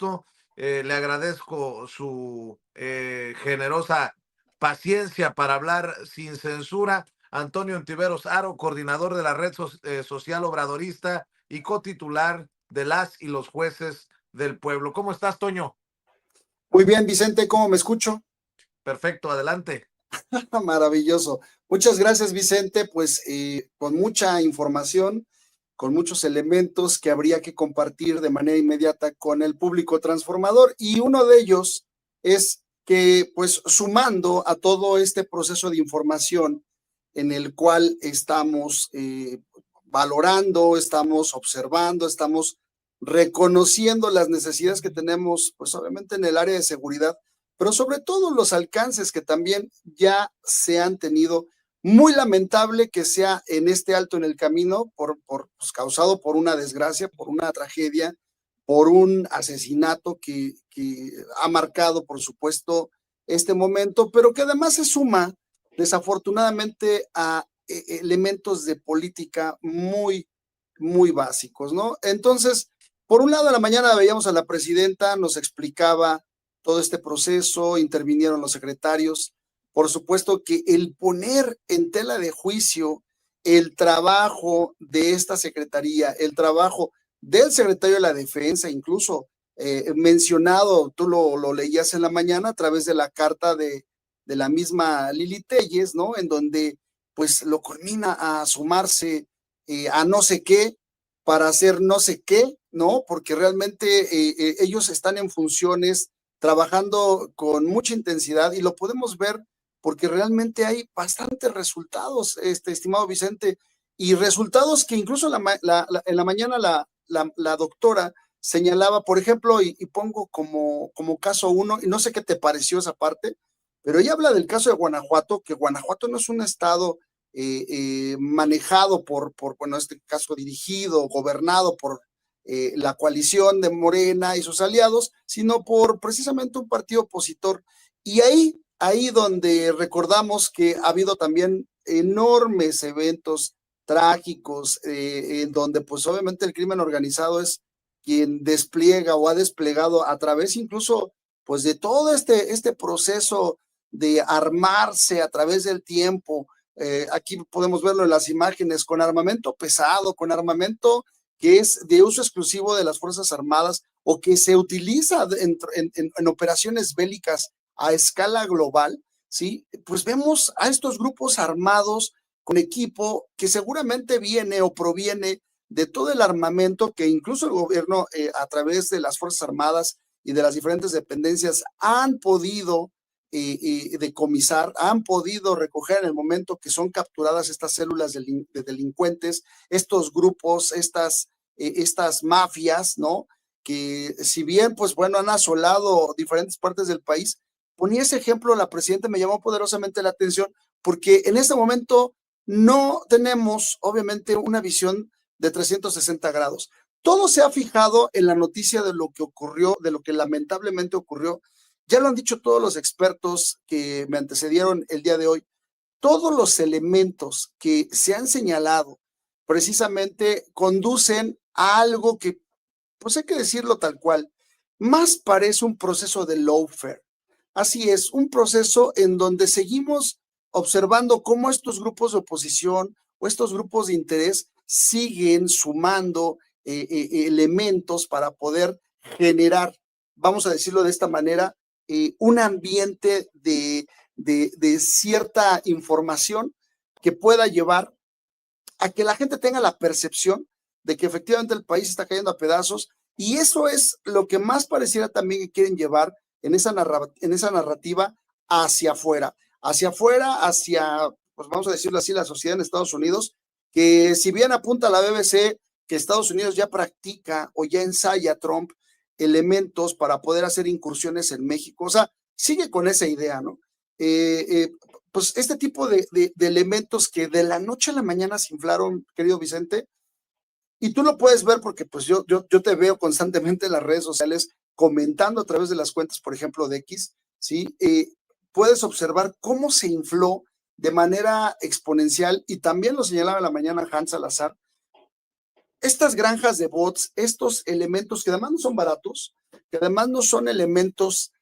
esto. Le agradezco su generosa paciencia para hablar sin censura. Antonio Ontiveros Aro, coordinador de la red social obradorista y cotitular de las y los jueces del pueblo. ¿Cómo estás, Toño? Muy bien, Vicente, ¿cómo me escucho? Perfecto, adelante. Maravilloso. Muchas gracias, Vicente. Pues con mucha información, con muchos elementos que habría que compartir de manera inmediata con el público transformador. Y uno de ellos es que, pues, sumando a todo este proceso de información en el cual estamos valorando, estamos observando, estamos reconociendo las necesidades que tenemos, pues obviamente en el área de seguridad, pero sobre todo los alcances que también ya se han tenido. Muy lamentable que sea en este alto en el camino, pues, causado por una desgracia, por una tragedia, por un asesinato que ha marcado, por supuesto, este momento, pero que además se suma, desafortunadamente, a elementos de política muy, muy básicos, ¿no? Entonces, por un lado, a la mañana veíamos a la presidenta, nos explicaba todo este proceso, intervinieron los secretarios. Por supuesto que el poner en tela de juicio el trabajo de esta secretaría, el trabajo del secretario de la Defensa, incluso mencionado, tú lo leías en la mañana a través de la carta de la misma Lili Telles, ¿no? En donde pues lo culmina a sumarse a no sé qué para hacer no sé qué, ¿no? Porque realmente ellos están en funciones trabajando con mucha intensidad y lo podemos ver porque realmente hay bastantes resultados, estimado Vicente, y resultados que incluso en la mañana la doctora señalaba, por ejemplo, y pongo como caso uno, y no sé qué te pareció esa parte, pero ella habla del caso de Guanajuato, que Guanajuato no es un estado manejado bueno, en este caso dirigido, gobernado por la coalición de Morena y sus aliados, sino por precisamente un partido opositor. Y ahí donde recordamos que ha habido también enormes eventos trágicos, en donde pues obviamente el crimen organizado es quien despliega o ha desplegado a través incluso pues de todo este proceso de armarse a través del tiempo. Aquí podemos verlo en las imágenes, con armamento pesado, con armamento que es de uso exclusivo de las Fuerzas Armadas o que se utiliza en operaciones bélicas a escala global, ¿sí? Pues vemos a estos grupos armados con equipo que seguramente viene o proviene de todo el armamento que incluso el gobierno a través de las Fuerzas Armadas y de las diferentes dependencias han podido decomisar, han podido recoger en el momento que son capturadas estas células de delincuentes, estos grupos, estas mafias, ¿no? Que si bien, pues bueno, han asolado diferentes partes del país. Ponía ese ejemplo, la presidenta me llamó poderosamente la atención, porque en este momento no tenemos, obviamente, una visión de 360 grados. Todo se ha fijado en la noticia de lo que ocurrió, de lo que lamentablemente ocurrió. Ya lo han dicho todos los expertos que me antecedieron el día de hoy. Todos los elementos que se han señalado precisamente conducen a algo que, pues hay que decirlo tal cual, más parece un proceso de lawfare. Así es, un proceso en donde seguimos observando cómo estos grupos de oposición o estos grupos de interés siguen sumando elementos para poder generar, vamos a decirlo de esta manera, un ambiente de cierta información que pueda llevar a que la gente tenga la percepción de que efectivamente el país está cayendo a pedazos, y eso es lo que más pareciera también que quieren llevar en esa narrativa hacia afuera, hacia, pues vamos a decirlo así, la sociedad en Estados Unidos, que si bien apunta la BBC que Estados Unidos ya practica o ya ensaya Trump elementos para poder hacer incursiones en México, o sea, sigue con esa idea, ¿no? Pues este tipo de elementos que de la noche a la mañana se inflaron, querido Vicente, y tú lo puedes ver porque pues yo te veo constantemente en las redes sociales comentando a través de las cuentas, por ejemplo, de X, ¿sí? Puedes observar cómo se infló de manera exponencial, y también lo señalaba en la mañana Hans Salazar, estas granjas de bots, estos elementos que además no son baratos, que además no son elementos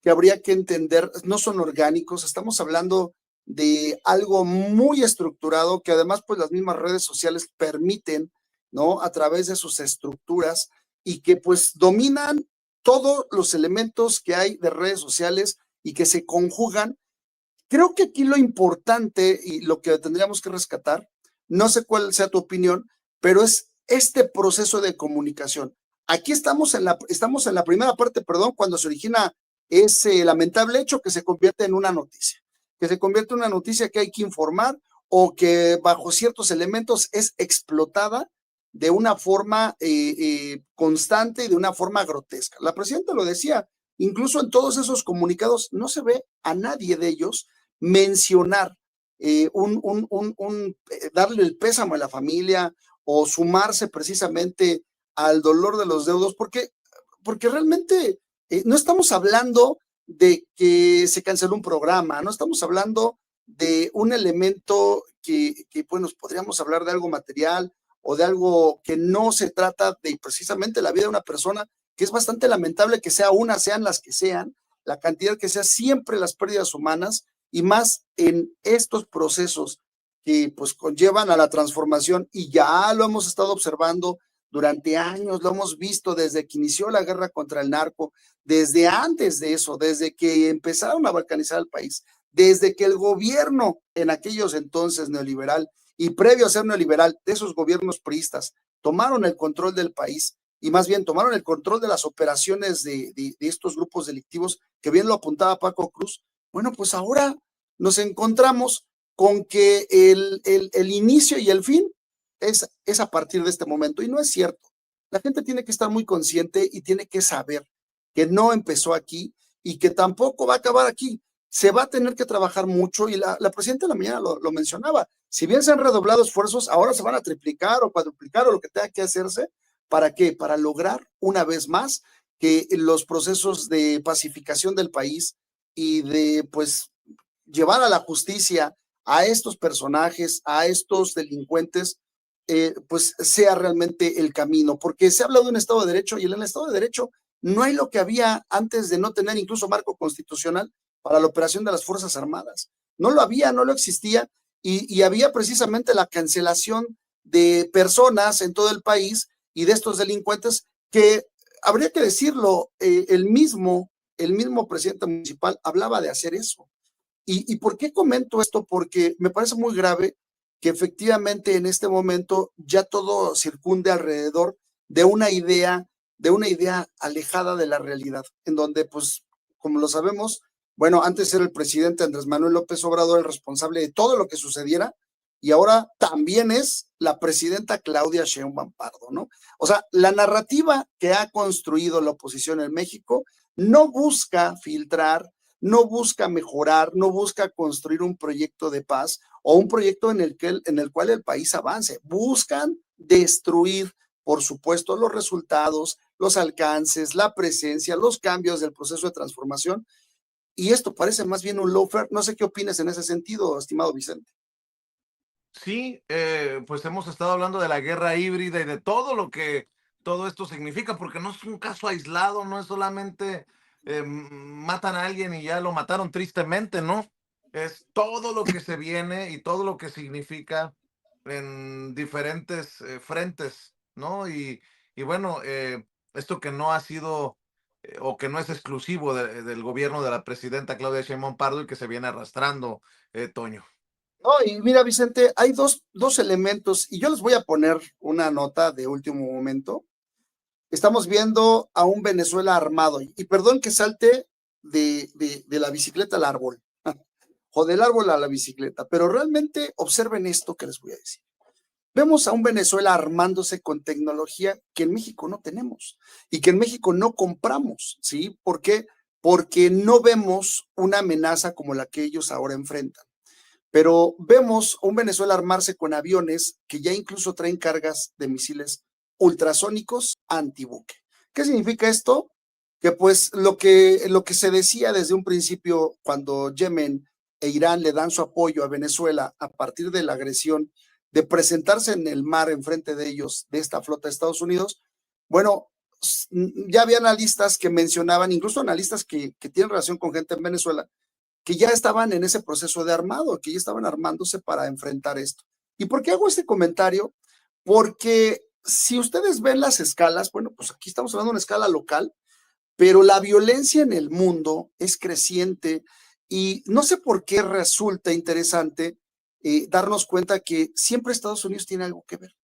que habría que entender, no son orgánicos, estamos hablando de algo muy estructurado que además pues las mismas redes sociales permiten, ¿no? A través de sus estructuras y que pues dominan todos los elementos que hay de redes sociales y que se conjugan. Creo que aquí lo importante y lo que tendríamos que rescatar, no sé cuál sea tu opinión, pero es este proceso de comunicación. Aquí estamos en la primera parte, perdón, cuando se origina ese lamentable hecho que se convierte en una noticia, que se convierte en una noticia que hay que informar o que bajo ciertos elementos es explotada de una forma constante y de una forma grotesca. La presidenta lo decía, incluso en todos esos comunicados no se ve a nadie de ellos mencionar, darle el pésamo a la familia o sumarse precisamente al dolor de los deudos, porque realmente no estamos hablando de que se canceló un programa, no estamos hablando de un elemento que bueno, podríamos hablar de algo material o de algo que no se trata de precisamente la vida de una persona, que es bastante lamentable que sea una, sean las que sean, la cantidad que sea, siempre las pérdidas humanas y más en estos procesos que pues conllevan a la transformación y ya lo hemos estado observando durante años, lo hemos visto desde que inició la guerra contra el narco, desde antes de eso, desde que empezaron a balcanizar el país, desde que el gobierno en aquellos entonces neoliberal y previo a ser neoliberal, de esos gobiernos priistas, tomaron el control del país y más bien tomaron el control de las operaciones de estos grupos delictivos, que bien lo apuntaba Paco Cruz. Bueno, pues ahora nos encontramos con que el inicio y el fin es a partir de este momento, y no es cierto. La gente tiene que estar muy consciente y tiene que saber que no empezó aquí y que tampoco va a acabar aquí. Se va a tener que trabajar mucho y la presidenta de la mañana lo mencionaba. Si bien se han redoblado esfuerzos, ahora se van a triplicar o cuadruplicar o lo que tenga que hacerse. ¿Para qué? Para lograr una vez más que los procesos de pacificación del país y de pues llevar a la justicia a estos personajes, a estos delincuentes, pues sea realmente el camino, porque se ha hablado de un Estado de Derecho y en el Estado de Derecho no hay lo que había antes de no tener incluso marco constitucional para la operación de las Fuerzas Armadas. No lo había, no lo existía y había precisamente la cancelación de personas en todo el país y de estos delincuentes que, habría que decirlo, el mismo presidente municipal hablaba de hacer eso. ¿Y por qué comento esto? Porque me parece muy grave que efectivamente en este momento ya todo circunde alrededor de una idea alejada de la realidad, en donde, pues, como lo sabemos, bueno, antes era el presidente Andrés Manuel López Obrador el responsable de todo lo que sucediera, y ahora también es la presidenta Claudia Sheinbaum Pardo, ¿no? O sea, la narrativa que ha construido la oposición en México no busca filtrar, no busca mejorar, no busca construir un proyecto de paz o un proyecto en el cual el país avance. Buscan destruir, por supuesto, los resultados, los alcances, la presencia, los cambios del proceso de transformación. Y esto parece más bien un lawfare. No sé qué opinas en ese sentido, estimado Vicente. Sí, pues hemos estado hablando de la guerra híbrida y de todo lo que todo esto significa, porque no es un caso aislado, no es solamente matan a alguien y ya lo mataron tristemente, ¿no? Es todo lo que se viene y todo lo que significa en diferentes frentes, ¿no? Y bueno, esto que no ha sido o que no es exclusivo del gobierno de la presidenta Claudia Sheinbaum Pardo y que se viene arrastrando, Toño. No, y mira, Vicente, hay dos elementos, y yo les voy a poner una nota de último momento. Estamos viendo a un Venezuela armado, y perdón que salte de la bicicleta al árbol, o del árbol a la bicicleta, pero realmente observen esto que les voy a decir. Vemos a un Venezuela armándose con tecnología que en México no tenemos y que en México no compramos, ¿sí? ¿Por qué? Porque no vemos una amenaza como la que ellos ahora enfrentan. Pero vemos a un Venezuela armarse con aviones que ya incluso traen cargas de misiles ultrasónicos antibuque. ¿Qué significa esto? Que pues lo que se decía desde un principio cuando Yemen e Irán le dan su apoyo a Venezuela a partir de la agresión de presentarse en el mar enfrente de ellos, de esta flota de Estados Unidos, bueno, ya había analistas que mencionaban, incluso analistas que tienen relación con gente en Venezuela, que ya estaban en ese proceso de armado, que ya estaban armándose para enfrentar esto. ¿Y por qué hago este comentario? Porque si ustedes ven las escalas, bueno, pues aquí estamos hablando de una escala local, pero la violencia en el mundo es creciente y no sé por qué resulta interesante darnos cuenta que siempre Estados Unidos tiene algo que ver.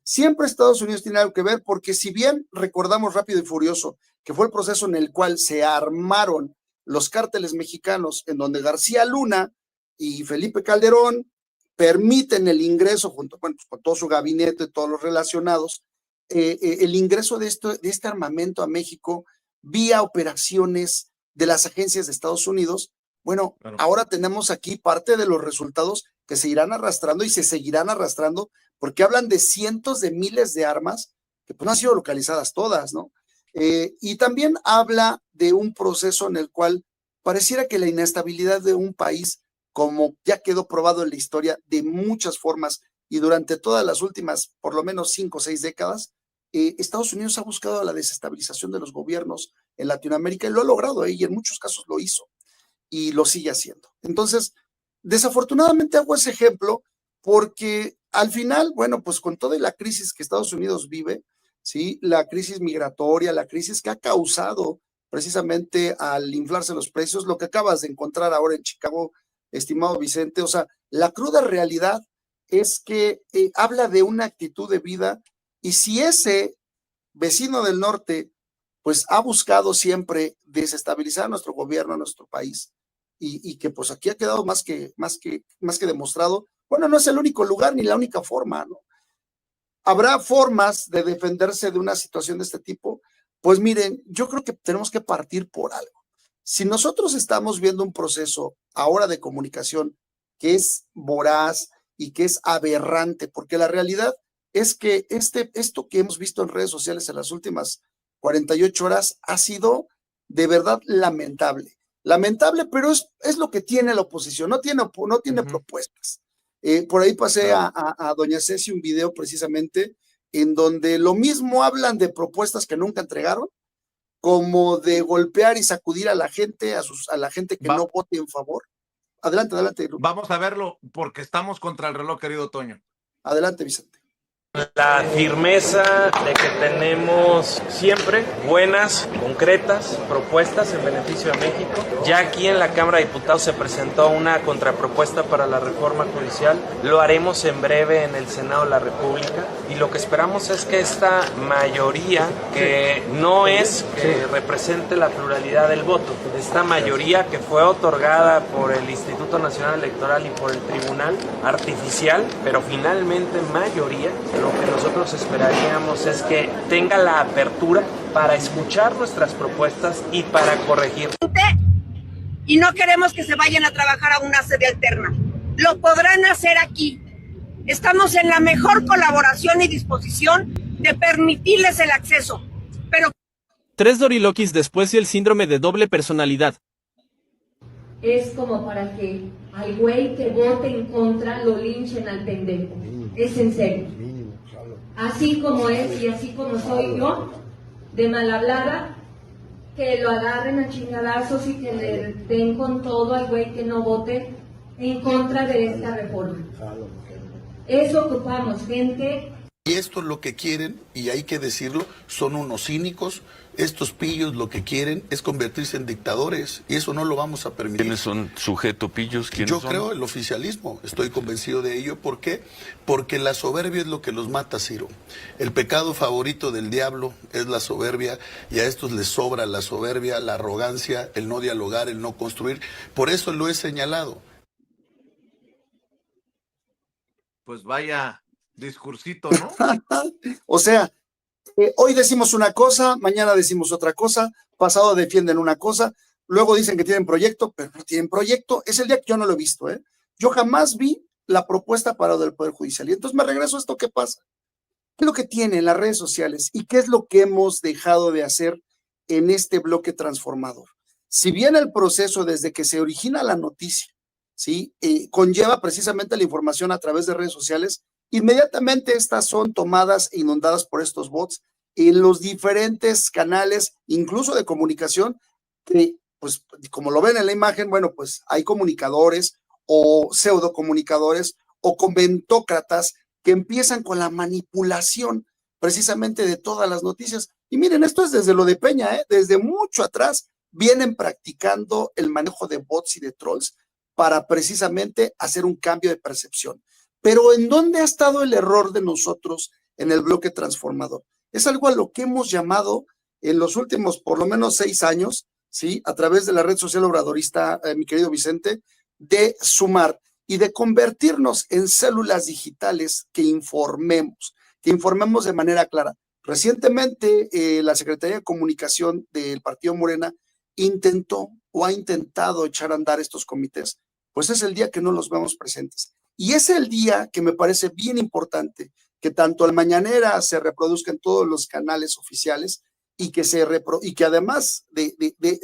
Siempre Estados Unidos tiene algo que ver porque si bien recordamos Rápido y Furioso, que fue el proceso en el cual se armaron los cárteles mexicanos, en donde García Luna y Felipe Calderón permiten el ingreso, junto bueno, pues, con todo su gabinete, todos los relacionados, el ingreso de este armamento a México vía operaciones de las agencias de Estados Unidos. Bueno, claro. Ahora tenemos aquí parte de los resultados que se irán arrastrando y se seguirán arrastrando, porque hablan de cientos de miles de armas que pues no han sido localizadas todas, ¿no? Y también habla de un proceso en el cual pareciera que la inestabilidad de un país, como ya quedó probado en la historia de muchas formas y durante todas las últimas, por lo menos 5 o 6 décadas, Estados Unidos ha buscado la desestabilización de los gobiernos en Latinoamérica y lo ha logrado, y en muchos casos lo hizo y lo sigue haciendo. Entonces, desafortunadamente hago ese ejemplo porque al final, bueno, pues con toda la crisis que Estados Unidos vive, ¿sí? La crisis migratoria, la crisis que ha causado precisamente al inflarse los precios, lo que acabas de encontrar ahora en Chicago, estimado Vicente, o sea, la cruda realidad es que habla de una actitud de vida, y si ese vecino del norte pues ha buscado siempre desestabilizar nuestro gobierno, nuestro país, y que pues aquí ha quedado más que demostrado, bueno, no es el único lugar ni la única forma, ¿no? ¿Habrá formas de defenderse de una situación de este tipo? Pues miren, yo creo que tenemos que partir por algo. Si nosotros estamos viendo un proceso ahora de comunicación que es voraz y que es aberrante, porque la realidad es que esto que hemos visto en redes sociales en las últimas 48 horas ha sido de verdad lamentable. Lamentable, pero es lo que tiene la oposición, no tiene propuestas. Por ahí pasé a doña Ceci un video precisamente en donde lo mismo hablan de propuestas que nunca entregaron, como de golpear y sacudir a la gente, a la gente que no vote en favor. Adelante, adelante. Vamos a verlo porque estamos contra el reloj, querido Toño. Adelante, Vicente. La firmeza de que tenemos siempre buenas, concretas propuestas en beneficio de México. Ya aquí en la Cámara de Diputados se presentó una contrapropuesta para la reforma judicial. Lo haremos en breve en el Senado de la República. Y lo que esperamos es que esta mayoría, que no es que represente la pluralidad del voto, esta mayoría que fue otorgada por el Instituto Nacional Electoral y por el Tribunal Artificial, pero finalmente mayoría, lo que nosotros esperaríamos es que tenga la apertura para escuchar nuestras propuestas y para corregir. Y no queremos que se vayan a trabajar a una sede alterna. Lo podrán hacer aquí. Estamos en la mejor colaboración y disposición de permitirles el acceso. Pero 3 dorilokis después y el síndrome de doble personalidad. Es como para que al güey que vote en contra lo linchen al pendejo. Es en serio. Así como es y así como soy yo, de mal hablada, que lo agarren a chingadazos y que le den con todo al güey que no vote en contra de esta reforma. Eso ocupamos, gente. Y esto es lo que quieren, y hay que decirlo, son unos cínicos. Estos pillos lo que quieren es convertirse en dictadores, y eso no lo vamos a permitir. ¿Quiénes son sujeto pillos? Yo creo el oficialismo, estoy convencido de ello. ¿Por qué? Porque la soberbia es lo que los mata, Ciro. El pecado favorito del diablo es la soberbia, y a estos les sobra la soberbia, la arrogancia, el no dialogar, el no construir. Por eso lo he señalado. Pues vaya discursito, ¿no? O sea, hoy decimos una cosa, mañana decimos otra cosa, pasado defienden una cosa, luego dicen que tienen proyecto, pero no tienen proyecto. Es el día que yo no lo he visto, ¿eh? Yo jamás vi la propuesta para del Poder Judicial. Y entonces me regreso a esto, ¿qué pasa? ¿Qué es lo que tienen las redes sociales y qué es lo que hemos dejado de hacer en este bloque transformador? Si bien el proceso desde que se origina la noticia, ¿sí? Conlleva precisamente la información a través de redes sociales, inmediatamente estas son tomadas e inundadas por estos bots en los diferentes canales, incluso de comunicación, que pues como lo ven en la imagen, bueno, pues hay comunicadores o pseudocomunicadores o comentócratas que empiezan con la manipulación precisamente de todas las noticias. Y miren, esto es desde lo de Peña, desde mucho atrás vienen practicando el manejo de bots y de trolls para precisamente hacer un cambio de percepción. Pero ¿en dónde ha estado el error de nosotros en el bloque transformador? Es algo a lo que hemos llamado en los últimos por lo menos 6 años, ¿sí? A través de la red social obradorista, mi querido Vicente, de sumar y de convertirnos en células digitales que informemos de manera clara. Recientemente, la Secretaría de Comunicación del Partido Morena intentó o ha intentado echar a andar estos comités, pues es el día que no los vemos presentes. Y es el día que me parece bien importante que tanto la mañanera se reproduzca en todos los canales oficiales y que además de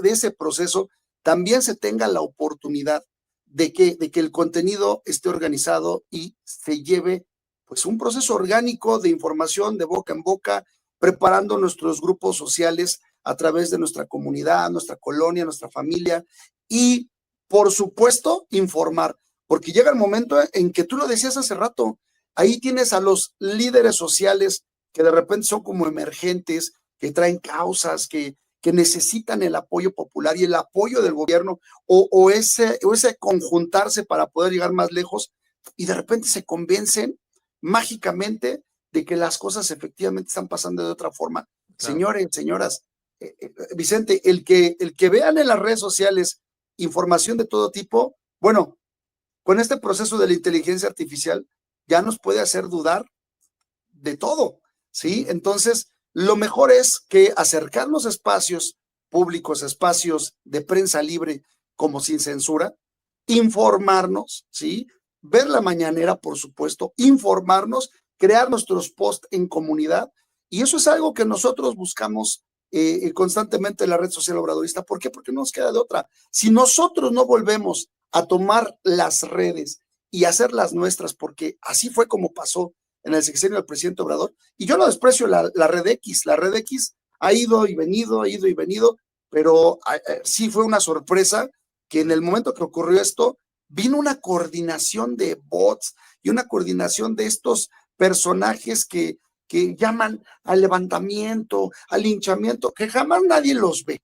ese proceso también se tenga la oportunidad de que el contenido esté organizado y se lleve pues un proceso orgánico de información de boca en boca, preparando nuestros grupos sociales a través de nuestra comunidad, nuestra colonia, nuestra familia y, por supuesto, informar, porque llega el momento en que tú lo decías hace rato, ahí tienes a los líderes sociales que de repente son como emergentes, que traen causas, que necesitan el apoyo popular y el apoyo del gobierno o ese conjuntarse para poder llegar más lejos y de repente se convencen mágicamente de que las cosas efectivamente están pasando de otra forma. Claro. Señores, señoras, Vicente, el que vean en las redes sociales información de todo tipo, bueno, con este proceso de la inteligencia artificial ya nos puede hacer dudar de todo, ¿sí? Entonces, lo mejor es que acercarnos a espacios públicos, espacios de prensa libre como Sin Censura, informarnos, ¿sí? Ver la mañanera, por supuesto, informarnos, crear nuestros posts en comunidad, y eso es algo que nosotros buscamos constantemente en la red social obradorista. ¿Por qué? Porque no nos queda de otra. Si nosotros no volvemos a tomar las redes y hacerlas nuestras, porque así fue como pasó en el sexenio del presidente Obrador, y yo no desprecio la red X ha ido y venido, pero sí fue una sorpresa que en el momento que ocurrió esto, vino una coordinación de bots y una coordinación de estos personajes que llaman al levantamiento, al linchamiento, que jamás nadie los ve,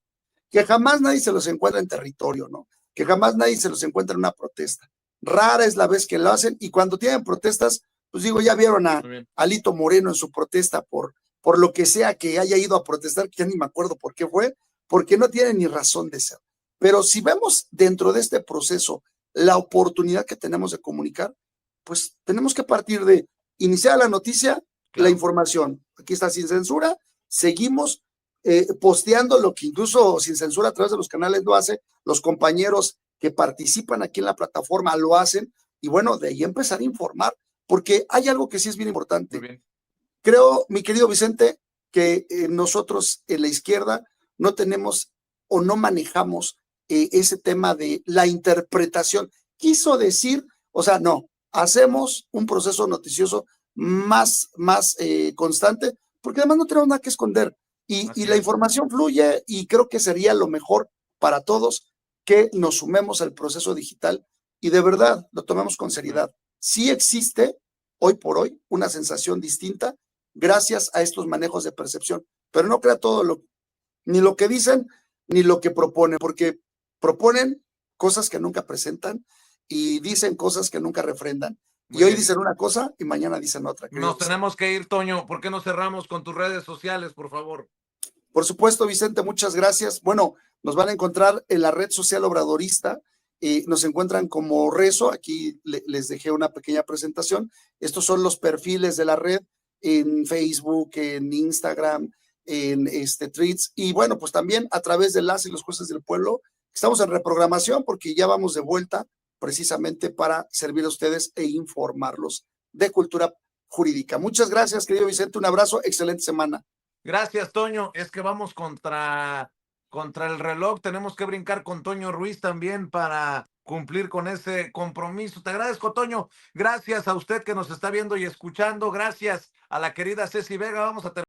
que jamás nadie se los encuentra en territorio, ¿no? Que jamás nadie se los encuentra en una protesta. Rara es la vez que lo hacen, y cuando tienen protestas, pues digo, ya vieron a Alito Moreno en su protesta por lo que sea que haya ido a protestar, que ya ni me acuerdo por qué fue, porque no tiene ni razón de ser. Pero si vemos dentro de este proceso la oportunidad que tenemos de comunicar, pues tenemos que partir de iniciar la noticia, la información. Aquí está Sin Censura, seguimos posteando lo que incluso Sin Censura a través de los canales lo hace, los compañeros que participan aquí en la plataforma lo hacen, y bueno, de ahí empezar a informar, porque hay algo que sí es bien importante. Bien. Creo, mi querido Vicente, que nosotros en la izquierda no tenemos o no manejamos ese tema de la interpretación. Quiso decir, o sea, no, hacemos un proceso noticioso más constante, porque además no tenemos nada que esconder, y la información fluye, y creo que sería lo mejor para todos que nos sumemos al proceso digital y de verdad lo tomemos con seriedad. Sí existe hoy por hoy una sensación distinta gracias a estos manejos de percepción, pero no crea todo ni lo que dicen ni lo que proponen, porque proponen cosas que nunca presentan y dicen cosas que nunca refrendan. Y hoy dicen una cosa y mañana dicen otra. Nos tenemos que ir, Toño. ¿Por qué no cerramos con tus redes sociales, por favor? Por supuesto, Vicente, muchas gracias. Bueno, nos van a encontrar en la red social obradorista. Nos encuentran como Rezo. Aquí les dejé una pequeña presentación. Estos son los perfiles de la red en Facebook, en Instagram, en Threads. Y bueno, pues también a través de Las y los Jueces del Pueblo. Estamos en reprogramación porque ya vamos de vuelta precisamente para servir a ustedes e informarlos de cultura jurídica. Muchas gracias, querido Vicente. Un abrazo. Excelente semana. Gracias, Toño. Es que vamos contra el reloj. Tenemos que brincar con Toño Ruiz también para cumplir con ese compromiso. Te agradezco, Toño. Gracias a usted que nos está viendo y escuchando. Gracias a la querida Ceci Vega. Vamos a terminar.